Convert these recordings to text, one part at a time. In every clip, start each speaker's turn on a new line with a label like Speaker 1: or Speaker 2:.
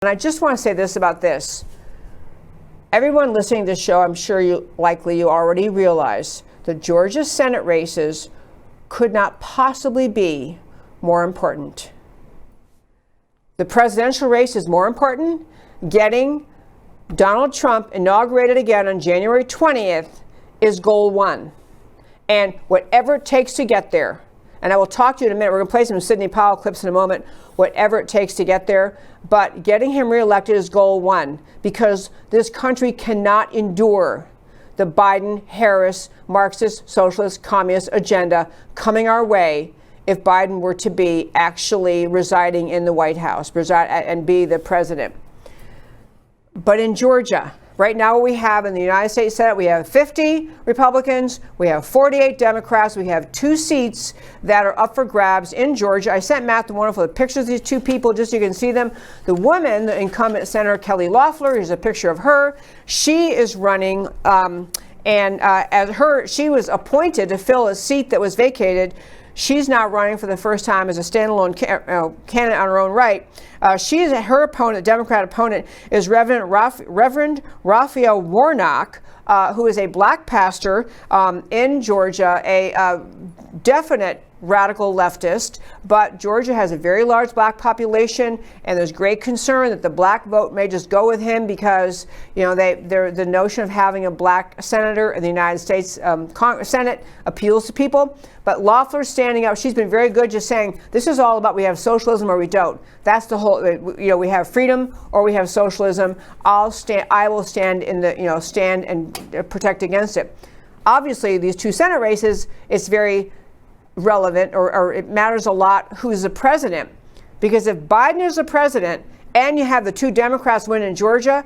Speaker 1: And I just want to say this about this. Everyone listening to this show, I'm sure you already realize that Georgia's Senate races could not possibly be more important. The presidential race is more important. Getting Donald Trump inaugurated again on January 20th is goal one. And whatever it takes to get there, and I will talk to you in a minute. We're going to play some Sidney Powell clips in a moment, whatever it takes to get there. But getting him reelected is goal one, because this country cannot endure the Biden-Harris Marxist, socialist, communist agenda coming our way if Biden were to be actually residing in the White House and be the president. But in Georgia, right now what we have in the United States Senate, we have 50 Republicans, we have 48 Democrats, we have 2 seats that are up for grabs in Georgia. I sent Matt the Wonderful the pictures of these 2 people just so you can see them. The woman, the incumbent Senator Kelly Loeffler, here's a picture of her. She is running, she was appointed to fill a seat that was vacated. She's now running for the first time as a standalone candidate on her own right. Her opponent, Democrat opponent, is Reverend Raphael Warnock, who is a black pastor in Georgia, a definite radical leftist, but Georgia has a very large black population, and there's great concern that the black vote may just go with him because, you know, the notion of having a black senator in the United States Senate appeals to people. But Loeffler's standing up. She's been very good, just saying this is all about we have socialism or we don't. That's the whole. You know, we have freedom or we have socialism. I will stand in the stand and protect against it. Obviously, these 2 Senate races, it's very relevant or it matters a lot who's the president, because if Biden is the president and you have the 2 Democrats win in Georgia,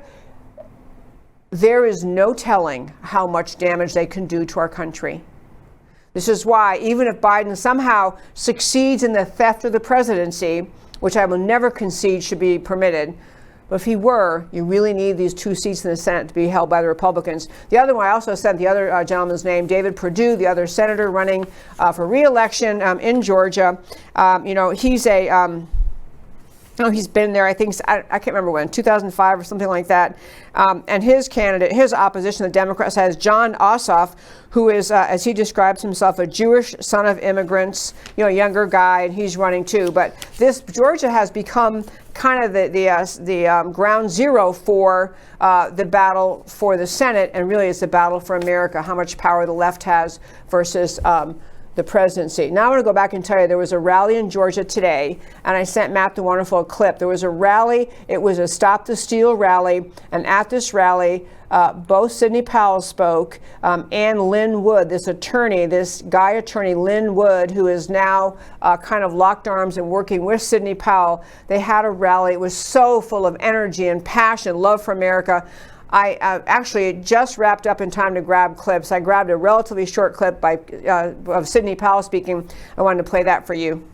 Speaker 1: there is no telling how much damage they can do to our country. This is why even if Biden somehow succeeds in the theft of the presidency, which I will never concede should be permitted, but if he were, you really need these 2 seats in the Senate to be held by the Republicans. The other one, I also sent the other gentleman's name, David Perdue, the other senator running for re-election in Georgia. He's been there, I think, I can't remember when, 2005 or something like that. And his candidate, his opposition, the Democrats, has John Ossoff, who is, as he describes himself, a Jewish son of immigrants, a younger guy, and he's running too. But Georgia has become kind of the ground zero for the battle for the Senate, and really it's the battle for America, how much power the left has versus the presidency. Now I want to go back and tell you there was a rally in Georgia today, and I sent Matt the Wonderful a clip. There was a rally. It was a Stop the Steal rally, and at this rally, both Sidney Powell spoke and Lynn Wood, this guy attorney, Lynn Wood, who is now kind of locked arms and working with Sidney Powell. They had a rally. It was so full of energy and passion, love for America. I actually just wrapped up in time to grab clips. I grabbed a relatively short clip of Sidney Powell speaking. I wanted to play that for you.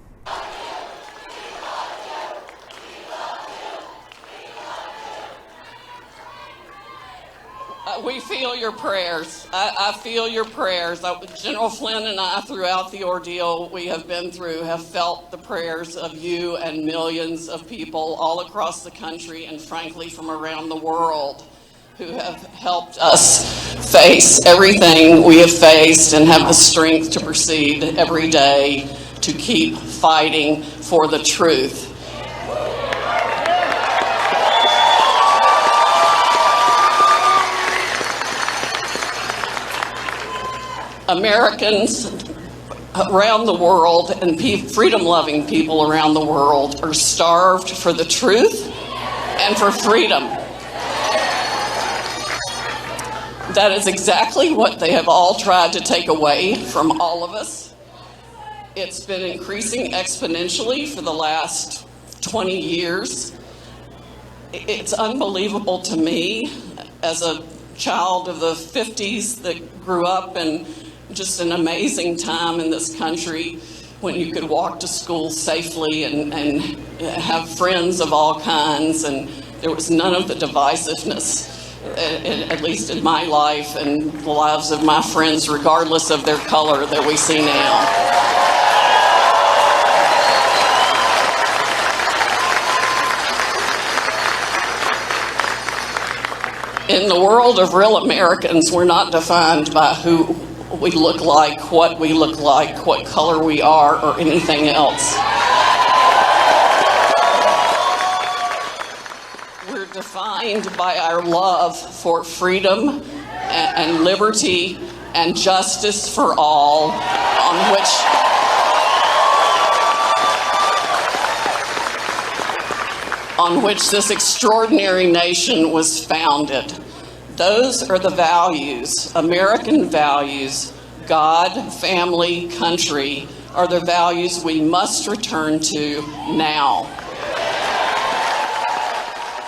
Speaker 2: We feel your prayers. I feel your prayers. General Flynn and I, throughout the ordeal we have been through, have felt the prayers of you and millions of people all across the country and, frankly, from around the world, who have helped us face everything we have faced and have the strength to proceed every day to keep fighting for the truth. Americans around the world and freedom-loving people around the world are starved for the truth and for freedom. That is exactly what they have all tried to take away from all of us. It's been increasing exponentially for the last 20 years. It's unbelievable to me, as a child of the 50s that grew up in just an amazing time in this country when you could walk to school safely and have friends of all kinds, and there was none of the divisiveness, at least in my life and the lives of my friends, regardless of their color, that we see now. In the world of real Americans, we're not defined by who we look like, what we look like, what color we are, or anything else. We're defined by our love for freedom and liberty and justice for all, on which this extraordinary nation was founded. Those are the values, American values. God, family, country are the values we must return to now.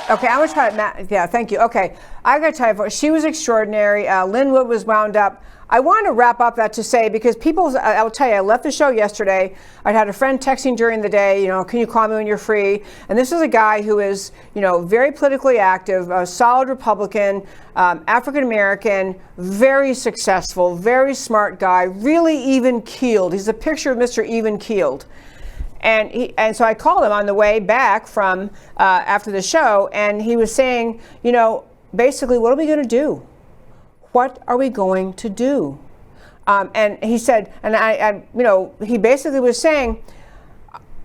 Speaker 1: Okay, I'm gonna try to, yeah, thank you. Okay, I gotta tell you, she was extraordinary. Linwood was wound up. I wanted to wrap up that to say, because people, I'll tell you, I left the show yesterday. I had a friend texting during the day, can you call me when you're free? And this is a guy who is, very politically active, a solid Republican, African-American, very successful, very smart guy, really even-keeled. He's a picture of Mr. Even-keeled. And so I called him on the way back from after the show, and he was saying, basically, what are we going to do? What are we going to do? And he said, and he basically was saying,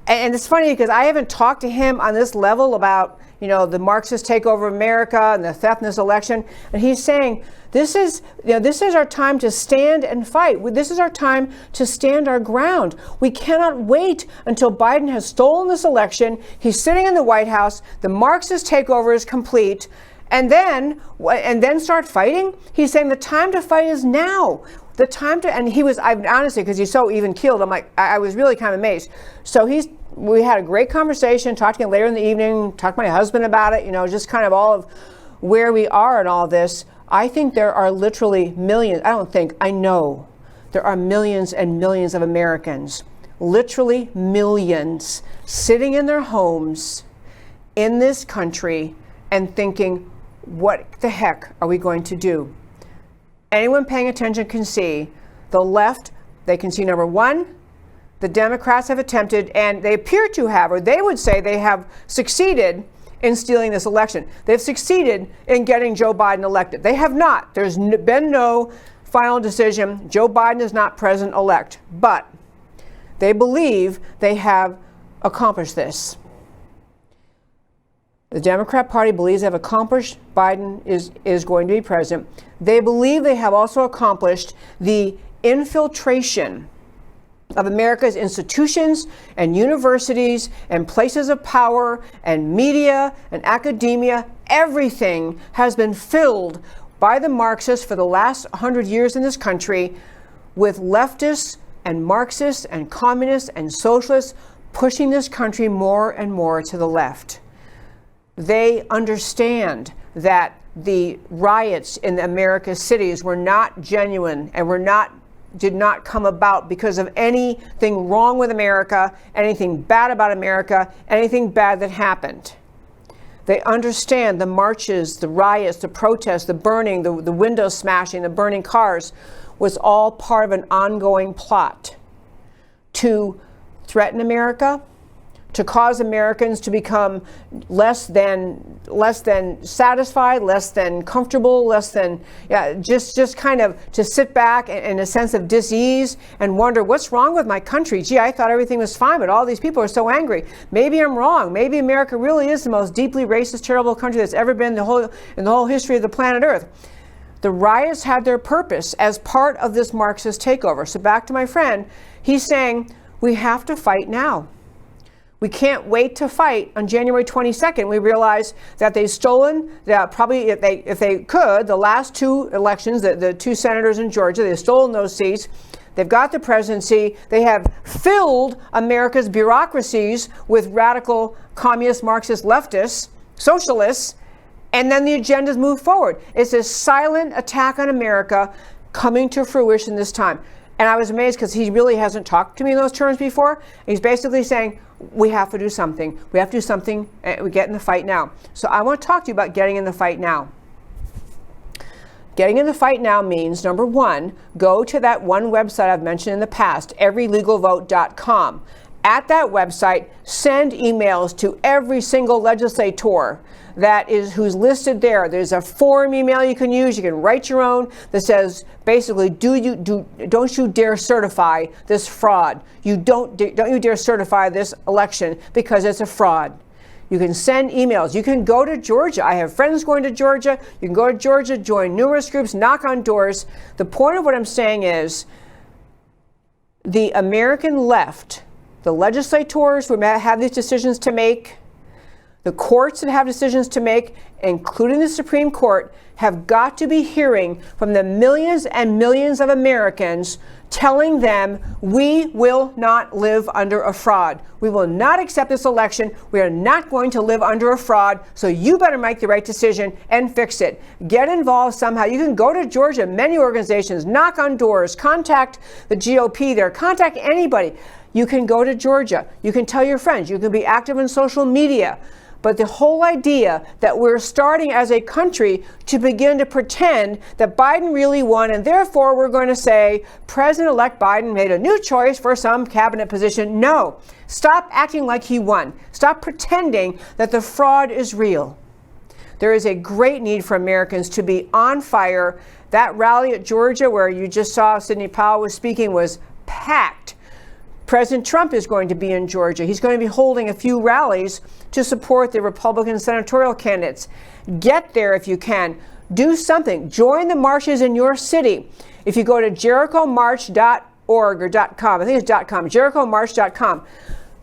Speaker 1: and it's funny because I haven't talked to him on this level about, the Marxist takeover of America and the theft in this election. And he's saying, this is our time to stand and fight. This is our time to stand our ground. We cannot wait until Biden has stolen this election. He's sitting in the White House. The Marxist takeover is complete. And then start fighting? He's saying the time to fight is now. The time to, and he was, honestly, because he's so even-keeled, I'm like, I was really kind of amazed. So we had a great conversation, talked to him later in the evening, talked to my husband about it, just kind of all of where we are and all this. I think there are literally millions, I know there are millions and millions of Americans, literally millions, sitting in their homes in this country and thinking, what the heck are we going to do? Anyone paying attention can see the left, they can see number one, the Democrats have attempted, and they appear to have, or they would say they have succeeded in stealing this election. They've succeeded in getting Joe Biden elected. They have not. There's been no final decision. Joe Biden is not president-elect, but they believe they have accomplished this. The Democrat Party believes they have accomplished Biden is going to be president. They believe they have also accomplished the infiltration of America's institutions and universities and places of power and media and academia. Everything has been filled by the Marxists for the last 100 years in this country with leftists and Marxists and communists and socialists pushing this country more and more to the left. They understand that the riots in America's cities were not genuine and did not come about because of anything wrong with America, anything bad about America, anything bad that happened. They understand the marches, the riots, the protests, the burning, the window smashing, the burning cars was all part of an ongoing plot to threaten America, to cause Americans to become less than satisfied, less than comfortable, just kind of to sit back in a sense of dis-ease and wonder, what's wrong with my country? Gee, I thought everything was fine, but all these people are so angry. Maybe I'm wrong. Maybe America really is the most deeply racist, terrible country that's ever been in the whole history of the planet Earth. The riots had their purpose as part of this Marxist takeover. So back to my friend, he's saying we have to fight now. We can't wait to fight on January 22nd. We realize that they've stolen, probably if they could, the last two elections, the two senators in Georgia, they've stolen those seats. They've got the presidency. They have filled America's bureaucracies with radical communist, Marxist, leftists, socialists, and then the agendas move forward. It's a silent attack on America coming to fruition this time. And I was amazed because he really hasn't talked to me in those terms before. He's basically saying, we have to do something. We have to do something. We get in the fight now. So I want to talk to you about getting in the fight now. Getting in the fight now means, number one, go to that one website I've mentioned in the past, everylegalvote.com. at that website, send emails to every single legislator who's listed there. There's a form email you can use. You can write your own that says basically, don't you dare certify this fraud. Don't you dare certify this election because it's a fraud. You can send emails. You can go to Georgia. I have friends going to Georgia. You can go to Georgia, join numerous groups, knock on doors. The point of what I'm saying is the American left, the legislators who have these decisions to make, the courts that have decisions to make, including the Supreme Court, have got to be hearing from the millions and millions of Americans telling them we will not live under a fraud. We will not accept this election. We are not going to live under a fraud. So you better make the right decision and fix it. Get involved somehow. You can go to Georgia, many organizations, knock on doors, contact the GOP there, contact anybody. You can go to Georgia. You can tell your friends. You can be active in social media. But the whole idea that we're starting as a country to begin to pretend that Biden really won, and therefore we're going to say President-elect Biden made a new choice for some cabinet position. No. Stop acting like he won. Stop pretending that the fraud is real. There is a great need for Americans to be on fire. That rally at Georgia where you just saw Sidney Powell was speaking was packed. President Trump is going to be in Georgia. He's going to be holding a few rallies to support the Republican senatorial candidates. Get there if you can. Do something. Join the marches in your city. If you go to jerichomarch.org or .com, I think it's .com, jerichomarch.com.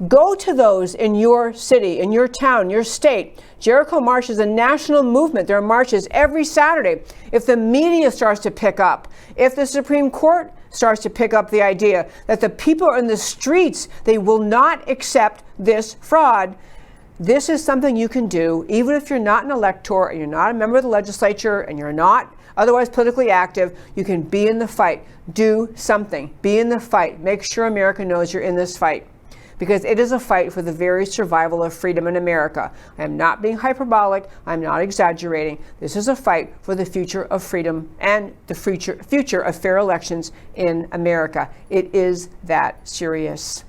Speaker 1: Go to those in your city, in your town, your state. Jericho March is a national movement. There are marches every Saturday. If the media starts to pick up, if the Supreme Court starts to pick up the idea that the people in the streets, they will not accept this fraud, this is something you can do, even if you're not an elector and you're not a member of the legislature and you're not otherwise politically active. You can be in the fight. Do something. Be in the fight. Make sure America knows you're in this fight, because it is a fight for the very survival of freedom in America. I am not being hyperbolic. I'm not exaggerating. This is a fight for the future of freedom and the future of fair elections in America. It is that serious.